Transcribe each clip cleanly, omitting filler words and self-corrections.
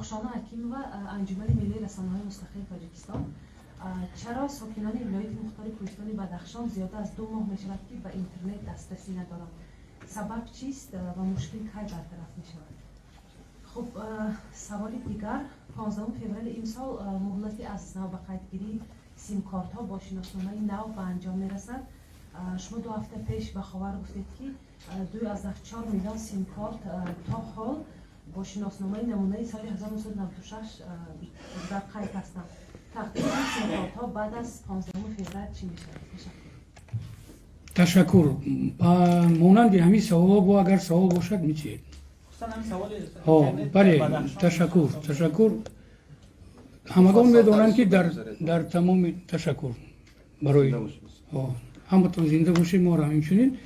رخشانه حکیمова انجمن ملی رسانه‌های مستقل تاجیکستان چرا ساکنان ولایت مختار کوهستان بدخشان زیاده از 2 ماه می‌شود که به اینترنت دسترسی ندارند؟ سبب چیست و مشکل کی برطرف می‌شود؟ خب سوال دیگر 15 فوریه این سال مهلتی از نو به قیدگیری سیم کارت ها با شناسنامه نو به انجام میرسد. شما 2 هفته پیش به خبر گفتید که 2.4 میلیون سیم کارت تا حال با شناسنامه نمونه سال 1996 در قید هستند. تقدیم این سیم کارت ها بعد از 15 فوریه چی میشه؟ تشکر. مانند همین سوال با اگر سوال باشد میچید. بله تشکر. همگان میدونند که در تمام تشکر برای همتون زنده باشید. ما را همچنین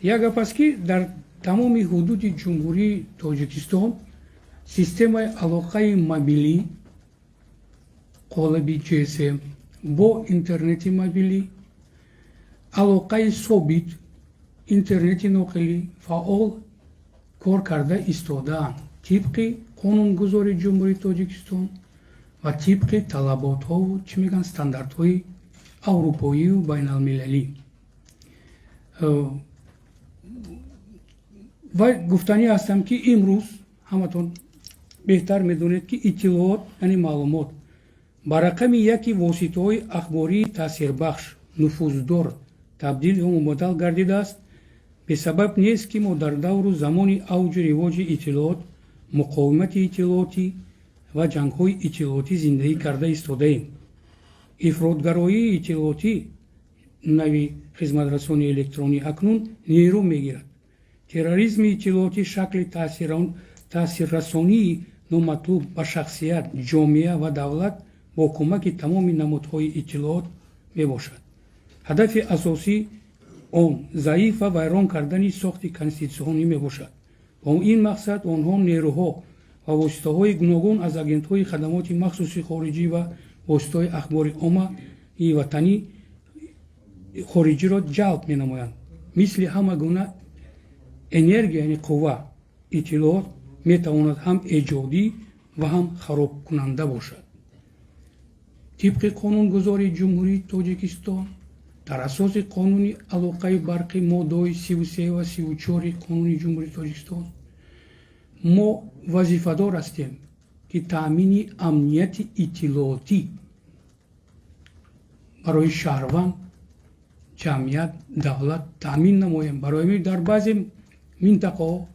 یک گپ است که در تمام حدود جمهوری تاجیکستان سیستم علاقه موبیلی قالب GSM با اینترنت موبیلی علاقه ثابت اینترنت ناقلی فعال کار کرده ایستاده‌اند طبق قانونگذاری جمهوری تاجیکستان و طبق طلبات ها و چی میگن استانداردهای اروپایی و بین المللی. و گفتنی هستم که امروز همتون بهتر میدونید که اطلاعات یعنی معلومات با رقم یکی واسطه های اخباری تاثیربخش نفوذدار تبدیل و مبادل گردیده است. به سبب نیست که ما در دور زمان اوج رواج اطلاعات مقاومت اطلاعاتی و جنگ های اطلاعاتی زندگی کرده ایستاده ایم. افراطگرایی اطلاعاتی نوی خدمت رسانی الکترونی اکنون نیرو میگیرد. تروریسم اطلاعاتی شکل تاثیررسانی نامطلوب به شخصیت جامعه و دولت با کمک تمام نمودهای اطلاعات میباشد. هدف اساسی آن ضعیف و ویران کردن ساخت کنستیتوسیونی میباشد. با این مقصد آنها نیروها و واسطه‌های گوناگون از اجنت‌های خدمات مخصوصی خارجی و واسطه‌های اخبار عامه وطنی خارجی را جلب می‌نمایند. مثل همه گونه انرژی یعنی قوه اطلاعات می‌تواند هم ایجادی و هم خراب کننده باشد. طبق قانونگذاری جمهوری تاجیکستان در اساس قانون علاقه برقی ماده 33 و 34 قانون جمهوری تاجیکستان ما وظیفه‌دار هستیم که تأمین امنیت اطلاعاتی برای شهروند جمعیت دولت تأمین نماییم. برای در بعضی منطقه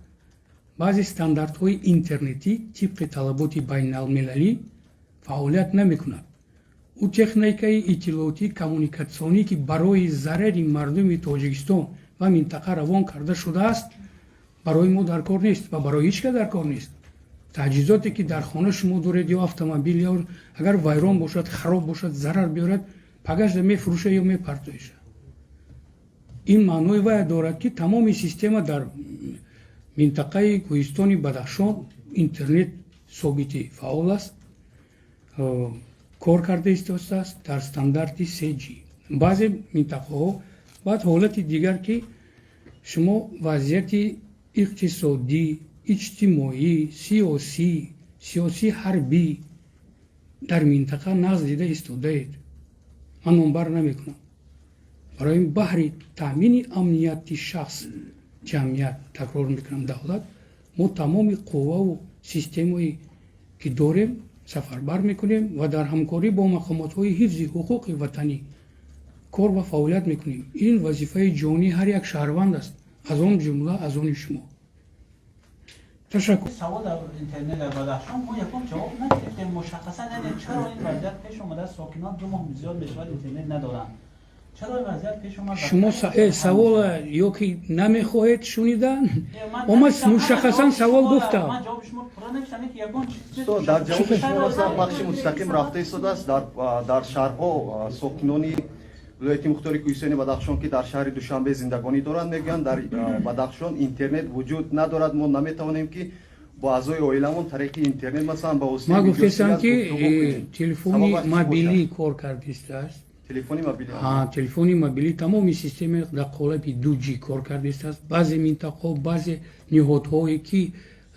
بعضی استانداردهای اینترنتی طبق طلبات بین المللی فعالیت نمی‌کند. او تکنیکای اطلاعاتی کمونیکاسیونی که برای ضرر مردم تاجیکستان و منطقه روان کرده شده است برای ما در کار نیست و برای هیچ که در کار نیست. تجهیزاتی که در خانه شما دارید یا اتومبیل یا اگر ویران باشد خراب باشد ضرر بیارد پگاش میفروشه یا میپرتویشه. این معنی وای دارد که تمام سیستم در منطقه کوهستان بدخشان اینترنت ثابت فعال است کار کرده است در استاندارد 3G. بعضی منطقه ها بعد حالت دیگر که شما وضعیت اقتصادی اجتماعی سیاسی حربی در منطقه نقض دیده ایستاده اید. من منبر نمیکنم. برای بحر تامین امنیت شخص جمعیت تکرار میکنم دولت ما تمام قوه و سیستمی که داریم سفربر میکنیم و در همکاری با مقامات های حفظ حقوق وطنی کار و فعالیت میکنیم. این وظیفه جانی هر یک شهروند است از آن جمله از آن شما. تشکر. سوال در اینترنت در بدخشان ما یکم جواب نگرفتیم. مشخصا چرا این وضعیت پیش اومده؟ ساکنان 2 ماه زیاد میشود اینترنت ندارند. چرا این وضعیت پیش اومده؟ شما سوال یا که نمیخواهید شنیدن اما مشخصا سوال گفتم. من جواب شما پورا نمیشم که یکم تو در جواب شما مثلا بخش مستقیم رفته ایستاده است در شهرها ساکنانی ولایت مختار کوهستان بدخشان که در شهر دوشنبه زندگانی دارند میگن در بدخشان اینترنت وجود ندارد. ما نمیتوانیم که با اعضای عائلمون طریق اینترنت مثلا با واسطه ما گفتم که تلفنی موبیلی کار کرده است. تلفنی موبیلی تلفنی موبیلی تمام سیستم در قالب 2G کار کرده است. بعضی منطقه بعضی نهادهایی که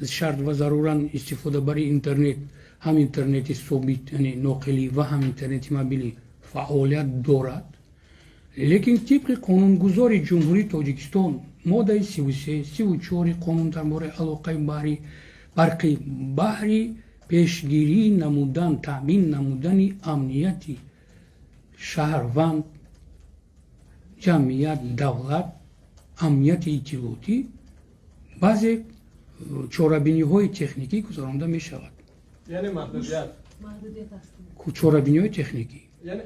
شرط و ضرورا استفاده برای اینترنت ҳам интернети собит яъне ноқилӣ ва ҳам интернети мобилӣ фаъолият дорад, лекин тибқи қонунгузори ҷумҳурии Тоҷикистон моддаи 33, 34 қонун дар бораи алоқаи барқи баҳри пешгирӣ намудан, таъмин намудани амнияти шаҳрванд, ҷамъият, давлат, амнияти иттилоотӣ баъзе чорабиниҳои техникӣ гузаронда мешавад. یعنی محدودیت محدودیت است. чорабиниҳои техникӣ یعنی